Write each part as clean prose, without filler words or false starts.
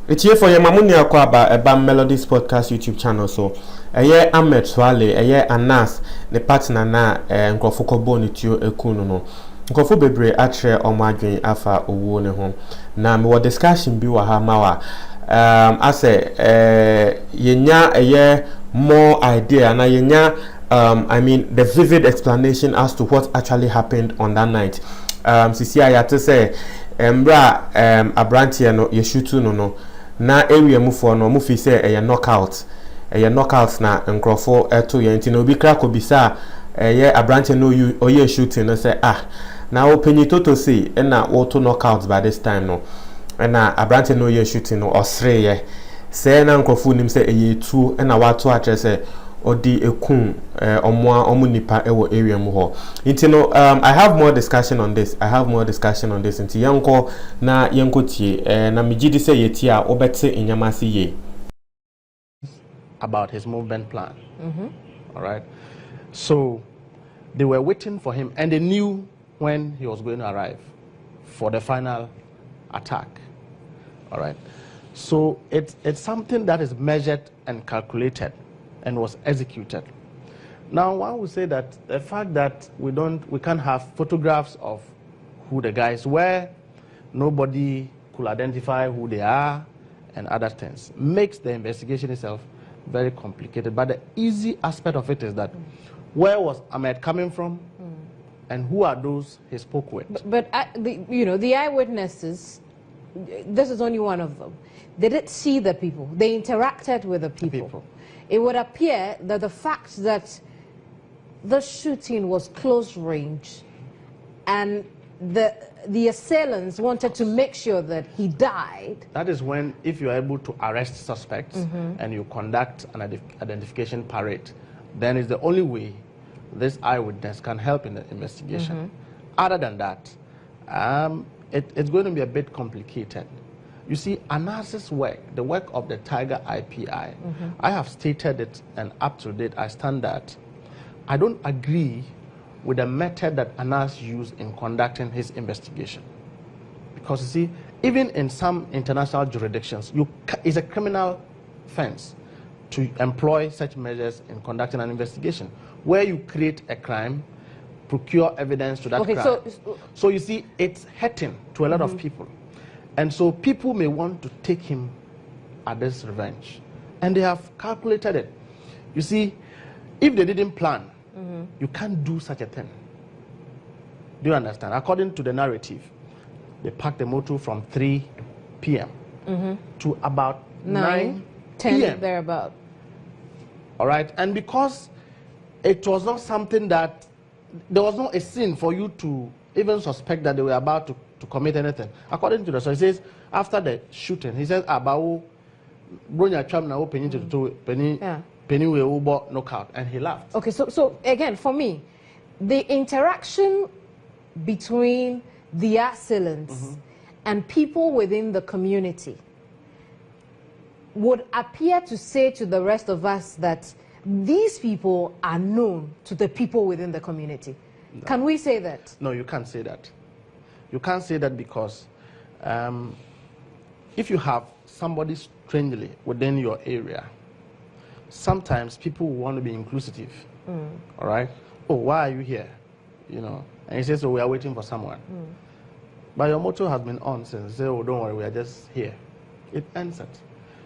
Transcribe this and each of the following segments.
It's here for your Mamunia Kwaba, a Bam Melodies Podcast YouTube channel. So, a year Ahmed Swale, a year Anas, the partner na, and Grofoko Boni to a kuno. Grofo Bebre, Atre, or Margin Alpha, or Wone home. Now, what discussion be wa mawa. I say, yenya a year more idea, and yenya, I mean, the vivid explanation as to what actually happened on that night. Sisi ayate say, Mbra, Abrantia no, Yeshutu no. Na area mu for no mu fi say a knockout na nkrofo eto ye nti no bi kra ko bisa ye abranche no you oye shooting no say na openyi toto say na auto knockout by this time no na abranche no ye shooting no osre ye say na nkrofo nim say eye tu na wato atre say odi ekun omo nipa ewo area mu ho nti no I have more discussion on this nti yanko na yanko tie na migidi say yeti a obetse inyamasi ye about his movement plan. All right, so they were waiting for him and they knew when he was going to arrive for the final attack. All right, so it's something that is measured and calculated and was executed. Now, one would say that the fact that we can't have photographs of who the guys were, nobody could identify who they are, and other things makes the investigation itself very complicated. But the easy aspect of it is that where was Ahmed coming from, and who are those he spoke with? But the eyewitnesses, this is only one of them. They did see the people. They interacted with the people. It would appear that the fact that the shooting was close range and the assailants wanted to make sure that he died. That is when, if you are able to arrest suspects and you conduct an identification parade, then it's the only way this eyewitness can help in the investigation. Other than that, it's going to be a bit complicated. You see, Anas's work, the work of the Tiger IPI, I have stated it, and up to date, I stand that I don't agree with the method that Anas used in conducting his investigation. Because you see, even in some international jurisdictions, it's a criminal offense to employ such measures in conducting an investigation, where you create a crime, procure evidence to that crime. So you see, it's hurting to a lot of people. And so people may want to take him at this revenge. And they have calculated it. You see, if they didn't plan, you can't do such a thing. Do you understand? According to the narrative, they packed the motor from 3 p.m. To about 9, 10 p.m. thereabout. All right? And because it was not something that, there was not a sin for you to even suspect that they were about to commit anything. According to the story, he says, after the shooting, he says, Abao, Bronya Cham na penny to penny we knockout, and he laughed. Okay, so again, for me, the interaction between the assailants and people within the community would appear to say to the rest of us that these people are known to the people within the community. No. Can we say that? No, you can't say that. You can't say that because if you have somebody strangely within your area, sometimes people want to be inclusive. All right? Oh, why are you here? You know, and he says, so we are waiting for someone. But your motto has been on since, say, oh, don't worry, we are just here. It ends it.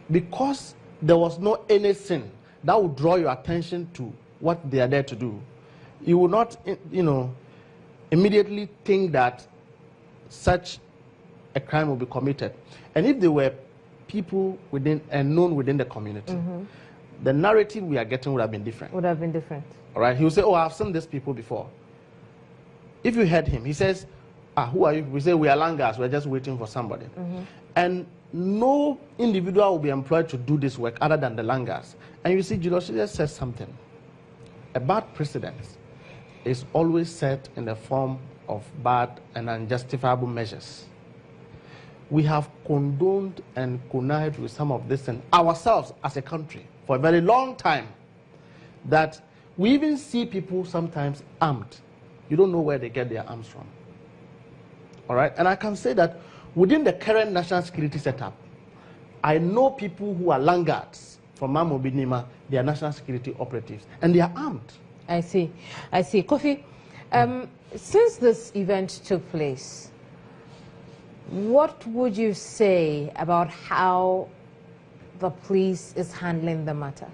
Because there was no any sin that would draw your attention to what they are there to do, you will not, immediately think that such a crime will be committed. And if there were people within and known within the community, the narrative we are getting would have been different. Would have been different. All right? He will say, oh, I've seen these people before. If you heard him, he says, who are you? We say, we are Langas, we're just waiting for somebody. And no individual will be employed to do this work other than the Langas. And you see, Julius just says something. A bad precedent is always set in the form of bad and unjustifiable measures. We have condoned and connived with some of this and ourselves as a country for a very long time, that we even see people sometimes armed. You don't know where they get their arms from. All right? And I can say that within the current national security setup, I know people who are laggards from Mamobi Nima, they are national security operatives, and they are armed. I see. Kofi, since this event took place, what would you say about how the police is handling the matter,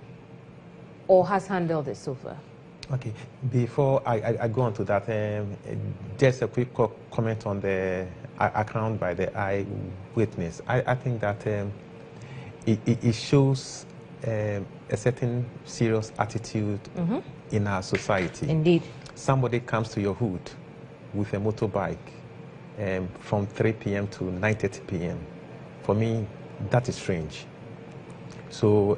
or has handled it so far? Okay, before I go on to that, just a quick comment on the account by the eyewitness. I think that it shows a certain serious attitude in our society. Indeed. Somebody comes to your hood with a motorbike from 3 p.m. to 9:30 p.m. For me, that is strange. So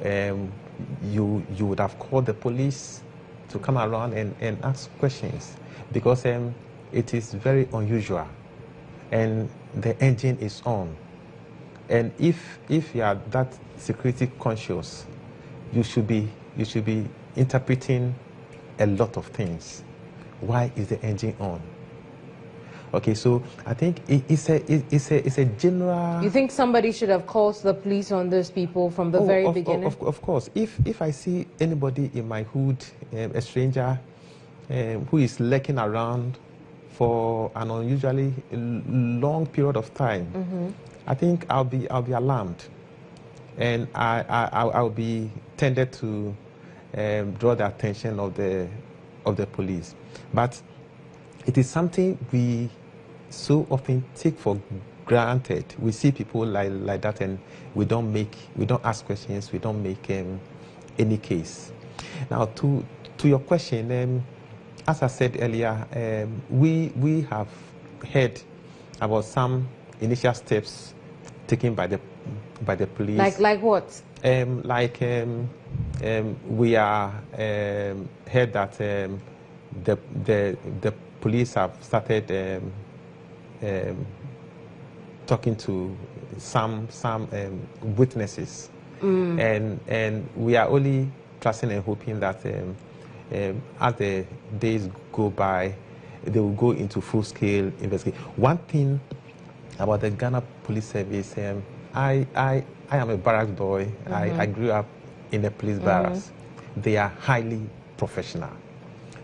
you would have called the police to come around and ask questions, because it is very unusual, and the engine is on. And if you are that security conscious, you should be interpreting a lot of things. Why is the engine on? Okay, so I think it's a general. You think somebody should have called the police on those people from the very beginning? Of course. If I see anybody in my hood, a stranger who is lurking around for an unusually long period of time, I think I'll be alarmed, and I'll be tended to draw the attention of the police. But it is something we so often take for granted. We see people like that, and we don't ask questions, we don't make any case. Now, to your question, as I said earlier, we have heard about some initial steps taken by the police. Like what? We are heard that the police have started talking to some witnesses, and we are only trusting and hoping that as the days go by, they will go into full-scale investigation. One thing about the Ghana Police Service, I am a barracks boy. I grew up in a police barracks. They are highly professional.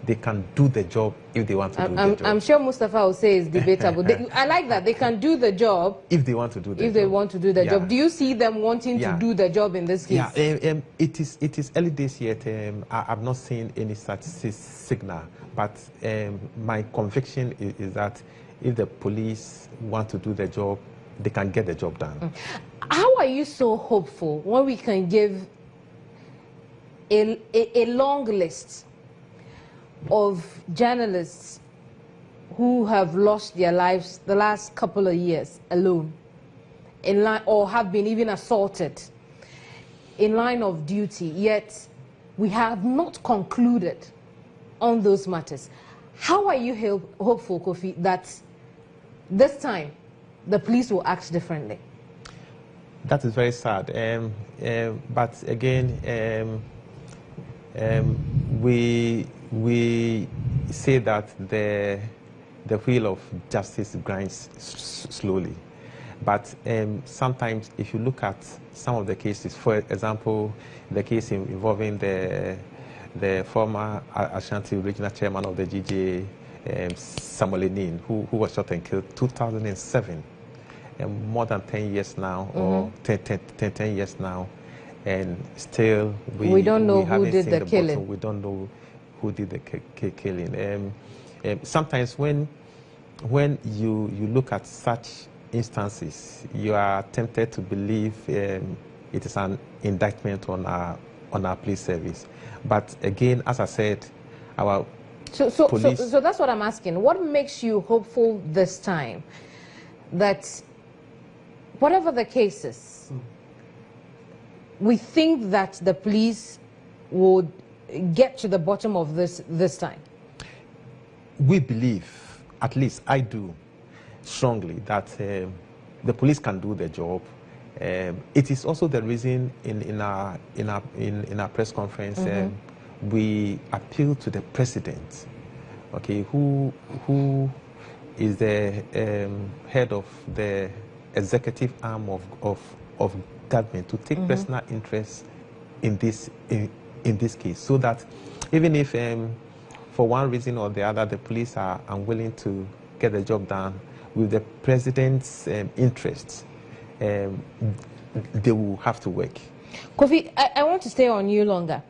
They can do the job if they want to do the job. I'm sure Mustafa will say it's debatable. I like that. They can do the job if they want to do the job. If they want to do the job. Do you see them wanting to do the job in this case? Yeah, it is early days yet. I've not seen any such signal. But my conviction is that if the police want to do the job, they can get the job done. How are you so hopeful when we can give a long list of journalists who have lost their lives the last couple of years alone, in line, or have been even assaulted in line of duty, yet we have not concluded on those matters? How are you hopeful, Kofi, that this time the police will act differently? That is very sad. But again, we say that the wheel of justice grinds slowly. But sometimes, if you look at some of the cases, for example, the case involving the former Ashanti regional chairman of the GJ, Samuel Enin, who was shot and killed 2007, more than 10 years now, or 10 years now, and still we don't know who did the killing. Bottom. We don't know who did the killing. Sometimes when you look at such instances, you are tempted to believe it is an indictment on our police service. But again, as I said, our police... So that's what I'm asking. What makes you hopeful this time that whatever the case is, we think that the police would get to the bottom of this time? We believe, at least I do, strongly that the police can do their job. It is also the reason in our press conference we appeal to the president, okay, who is the head of the executive arm of government to take personal interest in this case, so that even if for one reason or the other the police are unwilling to get the job done with the president's interests, they will have to work. Kofi, I want to stay on you longer.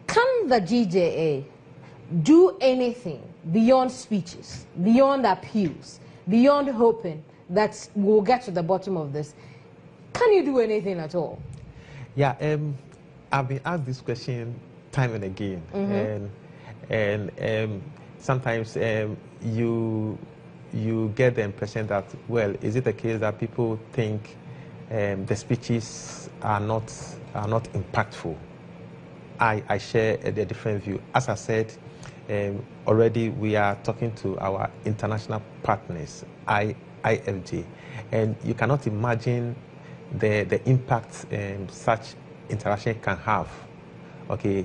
Can the GJA do anything beyond speeches, beyond appeals, beyond hoping that we'll get to the bottom of this? Can you do anything at all? Yeah, I've been asked this question time and again, and sometimes you get the impression that, well, is it a case that people think the speeches are not impactful? I share a different view. As I said, already we are talking to our international partners, IFJ, and you cannot imagine the impact such interaction can have. Okay,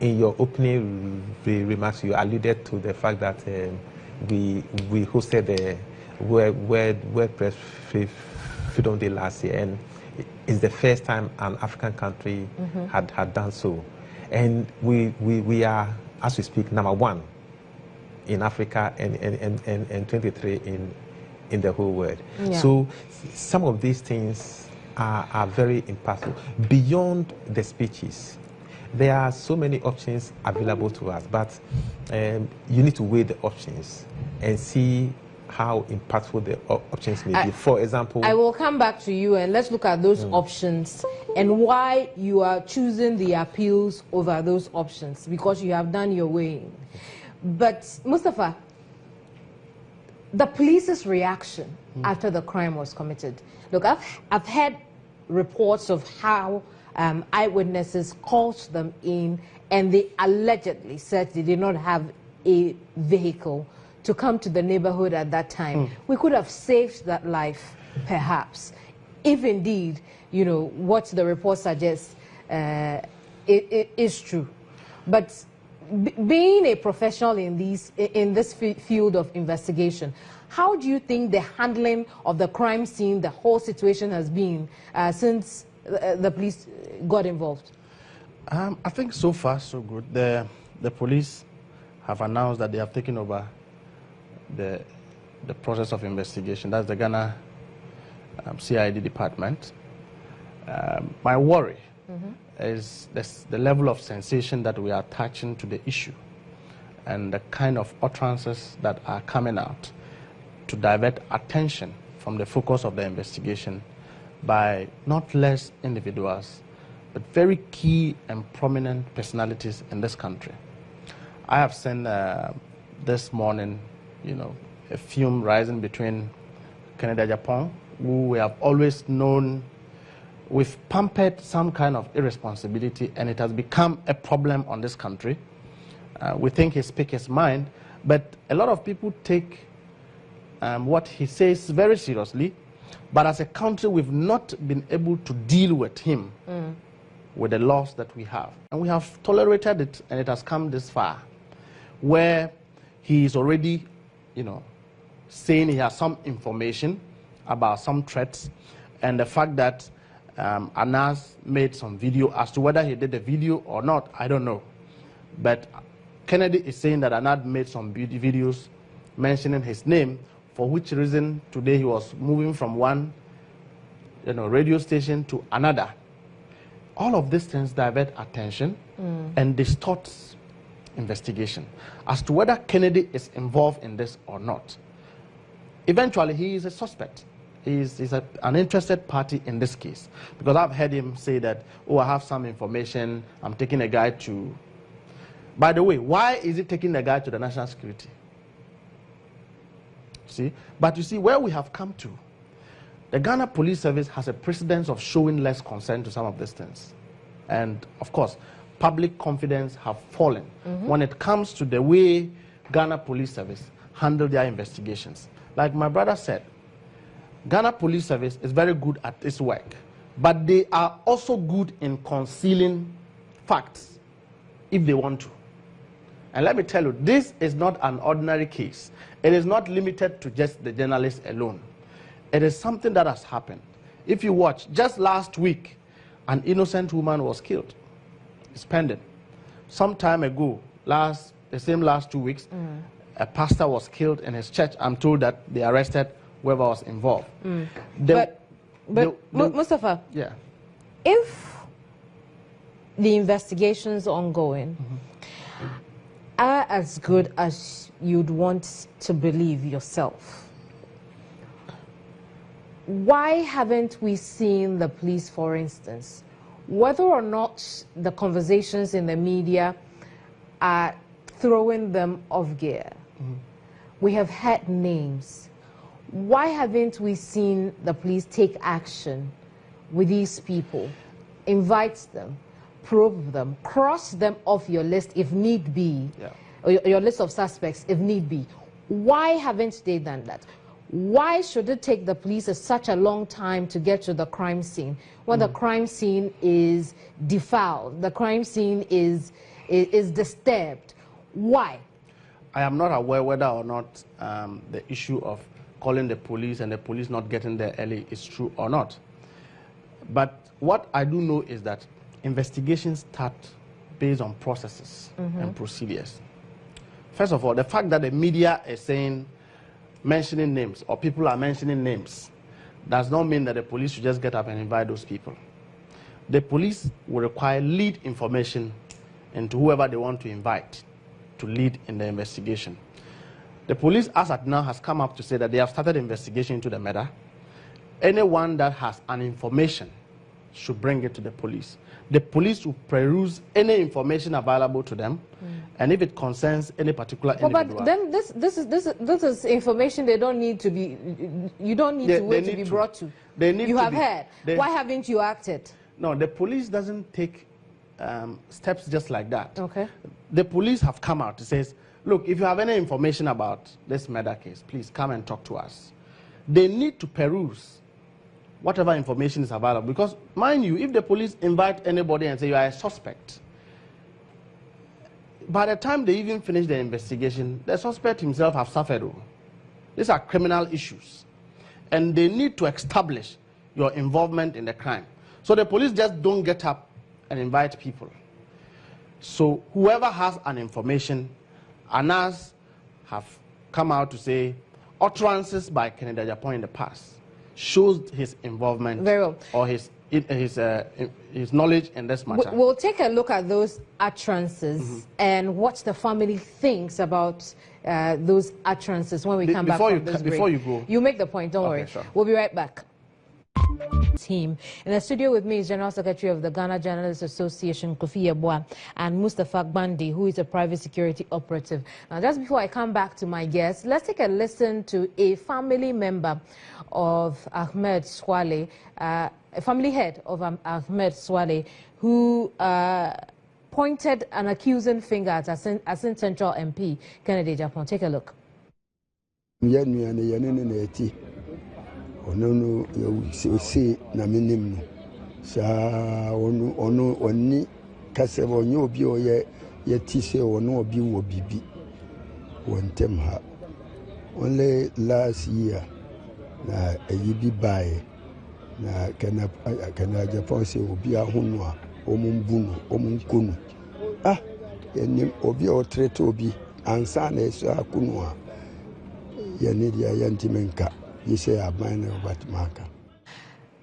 in your opening remarks, you alluded to the fact that we hosted the World Press Freedom Day last year, and it's the first time an African country had done so. And we are, as we speak, #1 in Africa and 23 in the whole world. Yeah. So some of these things are very impactful. Beyond the speeches, there are so many options available to us, but you need to weigh the options and see how impactful the options may be. For example, I will come back to you and let's look at those options and why you are choosing the appeals over those options, because you have done your weighing. But Mustafa, the police's reaction after the crime was committed. Look, I've heard reports of how eyewitnesses called them in and they allegedly said they did not have a vehicle to come to the neighborhood at that time. We could have saved that life, perhaps, if indeed, you know, what the report suggests it is true. But being a professional in this field of investigation, how do you think the handling of the crime scene, the whole situation has been since the police got involved? I think so far so good. The police have announced that they have taken over the process of investigation. That's the Ghana CID department. My worry is the level of sensation that we are attaching to the issue and the kind of utterances that are coming out to divert attention from the focus of the investigation by not less individuals, but very key and prominent personalities in this country. I have seen this morning, you know, a fume rising between Kennedy Agyapong, who we have always known we've pampered some kind of irresponsibility, and it has become a problem on this country. We think he speaks his mind, but a lot of people take what he says very seriously. But as a country, we've not been able to deal with him with the laws that we have. And we have tolerated it, and it has come this far, where he is already, you know, saying he has some information about some threats, and the fact that Anas made some video. As to whether he did the video or not, I don't know. But Kennedy is saying that Anas made some videos mentioning his name, for which reason today he was moving from one, you know, radio station to another. All of these things divert attention and distorts investigation as to whether Kennedy is involved in this or not. Eventually, he is a suspect. He is an interested party in this case, because I've heard him say that, oh, I have some information, I'm taking a guy to... By the way, why is he taking the guy to the national security? See? But you see, where we have come to, the Ghana Police Service has a precedence of showing less concern to some of these things. And, of course, public confidence have fallen when it comes to the way Ghana Police Service handle their investigations. Like my brother said, Ghana Police Service is very good at its work, but they are also good in concealing facts if they want to. And let me tell you, this is not an ordinary case. It is not limited to just the journalists alone. It is something that has happened. If you watch, just last week, an innocent woman was killed. It's pending. Some time ago, last 2 weeks, a pastor was killed in his church. I'm told that they arrested whoever was involved. But Mustafa, yeah, if the investigations ongoing are as good as you'd want to believe yourself, why haven't we seen the police, for instance, whether or not the conversations in the media are throwing them off gear? We have had names. Why haven't we seen the police take action with these people, invite them, probe them, cross them off your list if need be, or your list of suspects if need be? Why haven't they done that? Why should it take the police such a long time to get to the crime scene when the crime scene is defiled, the crime scene is disturbed? Why? I am not aware whether or not the issue of calling the police and the police not getting there early is true or not. But what I do know is that investigations start based on processes and procedures. First of all, the fact that the media is mentioning names, or people are mentioning names, does not mean that the police should just get up and invite those people. The police will require lead information into whoever they want to invite to lead in the investigation. The police, as at now, has come up to say that they have started investigation into the matter. Anyone that has an information should bring it to the police. The police will peruse any information available to them, and if it concerns any particular individual. But then this is information they don't need to be. You don't need to wait to be brought to. You have heard. Why haven't you acted? No, the police doesn't take steps just like that. Okay. The police have come out to say, look, if you have any information about this murder case, please come and talk to us. They need to peruse whatever information is available, because mind you, if the police invite anybody and say you are a suspect, by the time they even finish the investigation, the suspect himself have suffered. These are criminal issues, and they need to establish your involvement in the crime. So the police just don't get up and invite people. So whoever has an information, ANAS have come out to say utterances by Kennedy Agyapong in the past shows his involvement or his knowledge in this matter. We'll take a look at those utterances and what the family thinks about those utterances when we come back from this break. Before you go. You make the point, don't worry. Sure. We'll be right back. Team. In the studio with me is General Secretary of the Ghana Journalists Association, Kofi Yeboah, and Mustafa Gbandi, who is a private security operative. Now, just before I come back to my guests, let's take a listen to a family member of Ahmed Swale, a family head of Ahmed Swale, who pointed an accusing finger at Asin Central MP, Kennedy Agyapong. Take a look. Ono se na minim no sa ono oni kase wonye obi oye yeti se ono obi wo bibi wontem ha only last year na ayibi bae na kana Agyapong se obi ahunu a omumbunu omunkunu enim obi o treat obi ansa na eso akunu a ye ne dia yantimenka.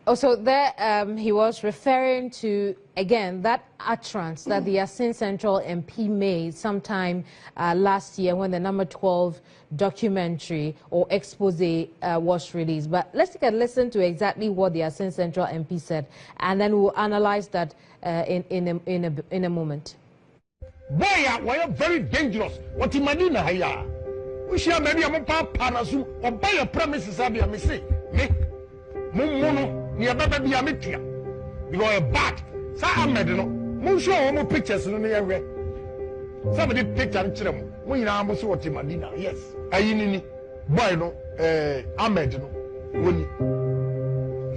Also, there he was referring to, again, that utterance that the Asin Central MP made sometime last year when the number 12 documentary or expose was released. But let's take a listen to exactly what the Asin Central MP said, and then we'll analyze that in a moment. Boy, we are very dangerous. What in Medina here? We share maybe a panasu or buy a premises. I be say, me, Mumuno, near baby Amitia. Because a bat, Sir Ahmed, no, Musho, more pictures in the area. Somebody picture and children. We are almost what in Medina, yes. Ayini, boy, no, Ahmed, no,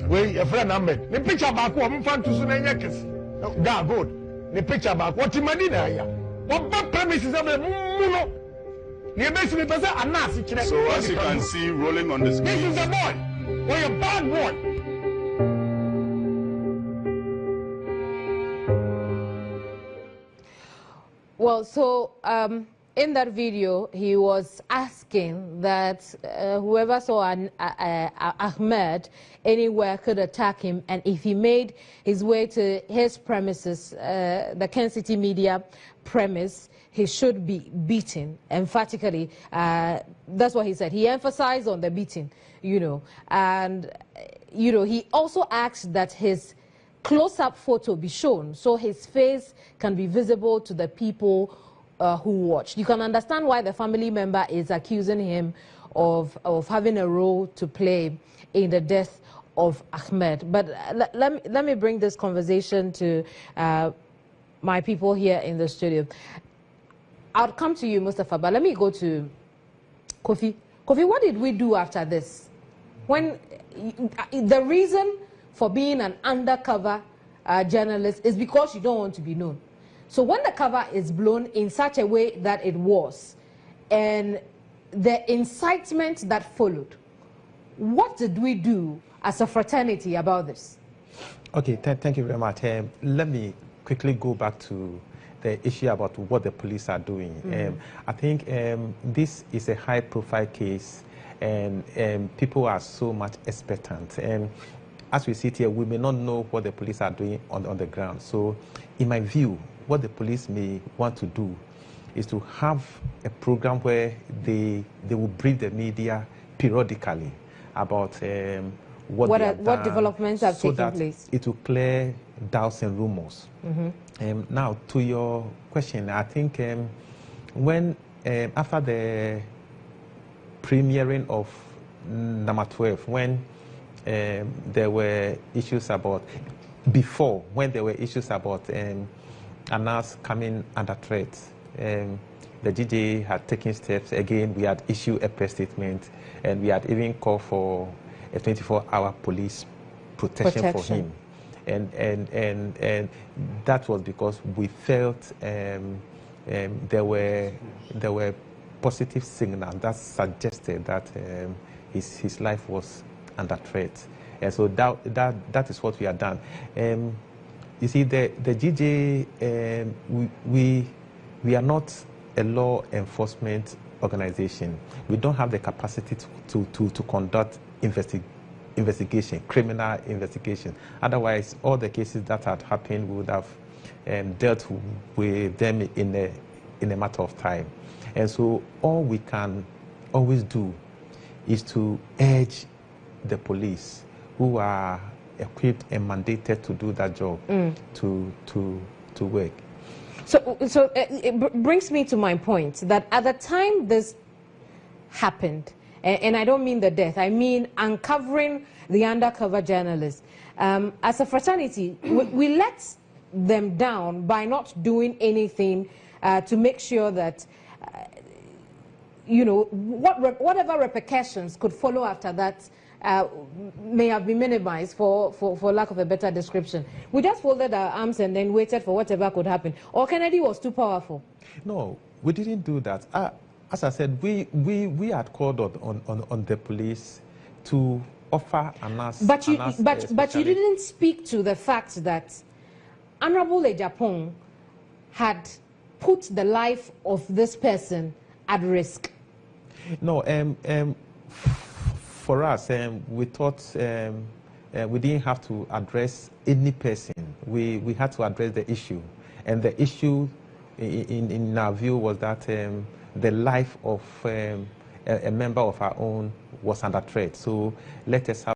when a friend Ahmed, the picture back one fan to Sunayakis. God, good. The picture back what in Medina here. What bad premises of the Muno. So as you can see rolling on the screen, this is the boy. We're a bad boy. Well, so in that video, he was asking that whoever saw Ahmed anywhere could attack him, and if he made his way to his premises, the Kent City Media premise, he should be beaten emphatically. That's what he said. He emphasized on the beating, and he also asked that his close-up photo be shown so his face can be visible to the people who watched. You can understand why the family member is accusing him of having a role to play in the death of Ahmed. But let me bring this conversation to my people here in the studio. I'll come to you, Mustafa, but let me go to Kofi. Kofi, what did we do after this? When the reason for being an undercover journalist is because you don't want to be known. So when the cover is blown in such a way that it was, and the incitement that followed, what did we do as a fraternity about this? Okay, thank you very much. Let me quickly go back to the issue about what the police are doing. I think this is a high-profile case, and people are so much expectant. And as we sit here, we may not know what the police are doing on the ground. So, in my view, what the police may want to do is to have a program where they will brief the media periodically about what developments have taken place. So that it will clear doubts and rumors. Now, to your question, I think when after the premiering of number 12, when there were issues about Anas coming under threat, the GJ had taken steps. Again, we had issued a press statement, and we had even called for a 24-hour police protection for him. And that was because we felt there were positive signals that suggested that his life was under threat. And so that is what we have done. You see, the GJ, we are not a law enforcement organization. We don't have the capacity to conduct investigation, criminal investigation. Otherwise, all the cases that had happened, we would have dealt with them in a matter of time. And so all we can always do is to urge the police, who are equipped and mandated to do that job, to work. So it brings me to my point that at the time this happened, and I don't mean the death, I mean uncovering the undercover journalist. As a fraternity, we let them down by not doing anything to make sure that, whatever repercussions could follow after that may have been minimized, for lack of a better description. We just folded our arms and then waited for whatever could happen. Or Kennedy was too powerful. No, we didn't do that. As I said, we had called on the police to offer Anas. But you didn't speak to the fact that Honorable Ejapong had put the life of this person at risk. No, for us, we thought we didn't have to address any person. We had to address the issue. And the issue, in our view, was that the life of a member of our own was under threat. So let us have